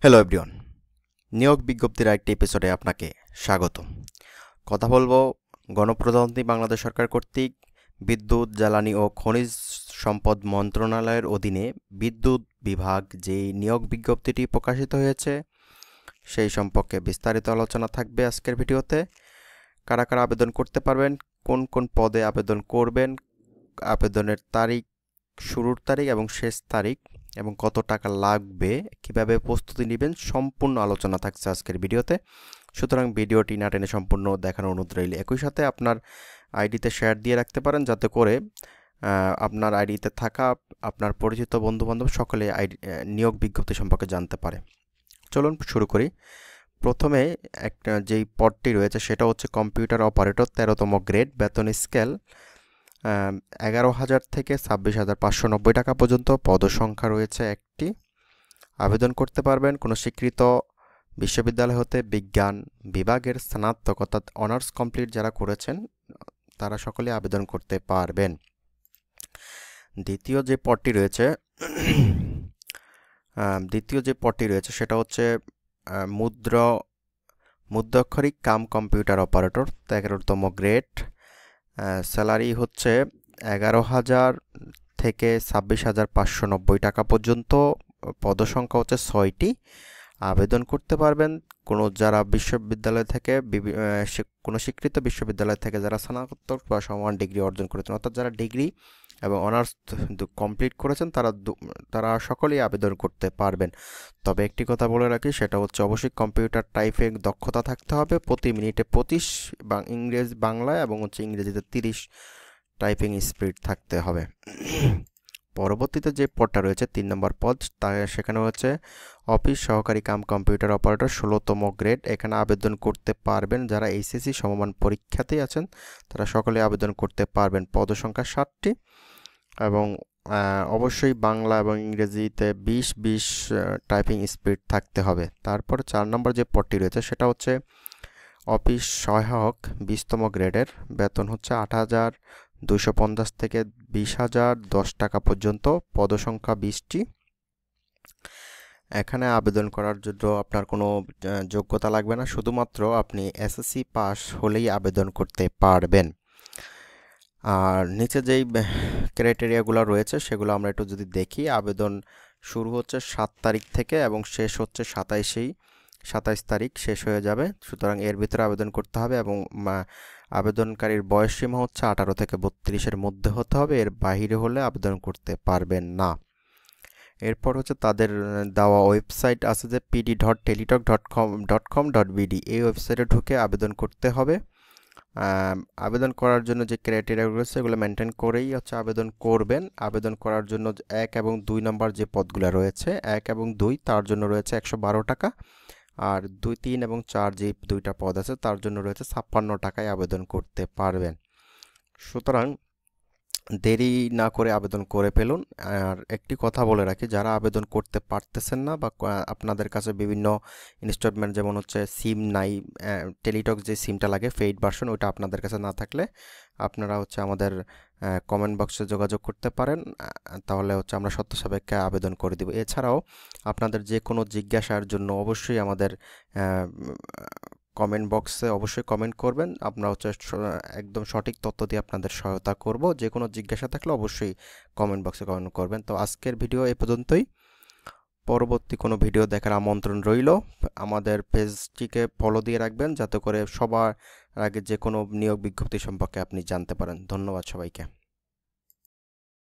Hello everyone, নিয়োগ বিজ্ঞপ্তির একটি এপিসোডে আপনাকে স্বাগত। কথা বলবো গণপ্রজাতন্ত্রী বাংলাদেশ সরকার কর্তৃক বিদ্যুৎ, জ্বালানি ও খনিজ সম্পদ মন্ত্রণালয়ের অধীনে বিদ্যুৎ বিভাগ যেই নিয়োগ বিজ্ঞপ্তিটি প্রকাশিত হয়েছে সেই সম্পর্কে বিস্তারিত আলোচনা থাকবে আজকের ভিডিওতে। কারা কারা আবেদন করতে পারবেন, কোন কোন পদে আবেদন করবেন, আবেদনের তারিখ, শুরুর তারিখ এবং শেষ তারিখ এবং কত টাকা লাগবে, কিভাবে প্রস্তুতি নেবেন, সম্পূর্ণ আলোচনা থাকছে আজকের ভিডিওতে। সুতরাং ভিডিওটি না টেনে সম্পূর্ণ দেখানোর অনুরোধ রইল। একই সাথে আপনার আইডিতে শেয়ার দিয়ে রাখতে পারেন, যাতে করে আপনার আইডিতে থাকা আপনার পরিচিত বন্ধুবান্ধব সকলে নিয়োগ বিজ্ঞপ্তি সম্পর্কে জানতে পারে। চলুন শুরু করি। প্রথমে একটা যেই পদটি রয়েছে সেটা হচ্ছে কম্পিউটার অপারেটর, 13তম গ্রেড, বেতন স্কেল 11,000 থেকে 26,590 টাকা পর্যন্ত। পদসংখ্যা রয়েছে একটি। আবেদন করতে পারবেন কোনো স্বীকৃত বিশ্ববিদ্যালয় হতে বিজ্ঞান বিভাগের স্নাতক অর্থাৎ অনার্স কমপ্লিট যারা করেছেন তারা সকলে আবেদন করতে পারবেন। দ্বিতীয় যে পদটি রয়েছে সেটা হচ্ছে মুদ্রাক্ষরিক কাম কম্পিউটার অপারেটর, 13তম গ্রেড। স্যালারি হচ্ছে 11,000 থেকে 26,590 টাকা পর্যন্ত। পদসংখ্যা হচ্ছে 6টি। আবেদন করতে পারবেন যারা বিশ্ববিদ্যালয় থেকে কোনো স্বীকৃত বিশ্ববিদ্যালয় থেকে যারা স্নাতক বা সমান ডিগ্রি অর্জন করেছেন, অর্থাৎ যারা ডিগ্রি এবং অনার্স কমপ্লিট করেছেন তারা সকলেই আবেদন করতে পারবেন। তবে একটি কথা বলে রাখি, সেটা হচ্ছে অবশ্যই কম্পিউটার টাইপিং দক্ষতা থাকতে হবে। প্রতি মিনিটে 25 বাংলায় এবং ইংরেজিতে 30 টাইপিং স্পিড থাকতে হবে। পরবর্তীতে যে পদটা রয়েছে 3 নম্বর পদ, সেখানে হচ্ছে অফিস সহকারী কাম কম্পিউটার অপারেটর, 16তম গ্রেড। এখানে আবেদন করতে পারবেন যারা এইচএসসি সমমান পরীক্ষাতেই আছেন, তারা সকলে আবেদন করতে পারবেন। পদসংখ্যা 60টি এবং অবশ্যই বাংলা এবং ইংরেজিতে 20 টাইপিং স্পিড থাকতে হবে। তারপর 4 নম্বর যে পদটি রয়েছে সেটা হচ্ছে অফিস সহায়ক, 20তম গ্রেডের। বেতন হচ্ছে 8,250 থেকে 20,010 টাকা পর্যন্ত। পদসংখ্যা 20টি। এখানে আবেদন করার জন্য আপনার কোনো যোগ্যতা লাগবে না, শুধুমাত্র আপনি এসএসসি পাস হলেই আবেদন করতে পারবেন। আর নিচে যেই ক্রাইটেরিয়াগুলো রয়েছে সেগুলো আমরা একটু যদি দেখি, আবেদন শুরু হচ্ছে 7 তারিখ থেকে এবং শেষ হচ্ছে 27 তারিখ শেষ হয়ে যাবে। সুতরাং এর ভিতরে আবেদন করতে হবে এবং আবেদনকারীর বয়সসীমা হচ্ছে 18 থেকে 32-এর মধ্যে হতে হবে, এর বাইরে হলে আবেদন করতে পারবেন না। এরপর হচ্ছে তাদের দেওয়া ওয়েবসাইট আছে যে pd.teletalk.com.bd, এই ওয়েবসাইটে ঢুকে আবেদন করতে হবে। আবেদন করার জন্য যে ক্রাইটেরিয়াগুলো রয়েছে এগুলো মেনটেন করেই হচ্ছে আবেদন করবেন। আবেদন করার জন্য 1 এবং 2 নম্বর যে পদগুলো রয়েছে, 1 এবং 2, তার জন্য রয়েছে 112 টাকা। আর 2, 3 এবং 4 যে দুইটা পদ আছে তার জন্য রয়েছে 56 টাকায় আবেদন করতে পারবেন। সুতরাং দেরি না করে আবেদন করে ফেলুন। আর একটি কথা বলে রাখি, যারা আবেদন করতে পারতেছেন না বা আপনাদের কাছে বিভিন্ন ইনস্টলমেন্ট যেমন হচ্ছে সিম নাই, টেলিটক যে সিমটা লাগে পেইড ভার্সন, ওইটা আপনাদের কাছে না থাকলে আপনারা হচ্ছে আমাদের কমেন্ট বক্সে যোগাযোগ করতে পারেন, তাহলে হচ্ছে আমরা শর্ত সাপেক্ষে আবেদন করে দিব। এছাড়াও আপনাদের যে কোনো জিজ্ঞাসার জন্য অবশ্যই আমাদের কমেন্ট বক্সে অবশ্যই কমেন্ট করবেন। আমরা হচ্ছে একদম সঠিক তথ্য দিয়ে আপনাদের সহায়তা করব। যে কোনো জিজ্ঞাসা থাকলে অবশ্যই কমেন্ট বক্সে কমেন্ট করবেন। তো আজকের ভিডিও এ পর্যন্তই। পরবর্তী কোনো ভিডিও দেখার আমন্ত্রণ রইল। আমাদের পেজটিকে ফলো দিয়ে রাখবেন, যাতে করে সবার আগে যে কোনো নিয়োগ বিজ্ঞপ্তি সম্পর্কে আপনি জানতে পারেন। ধন্যবাদ সবাইকে।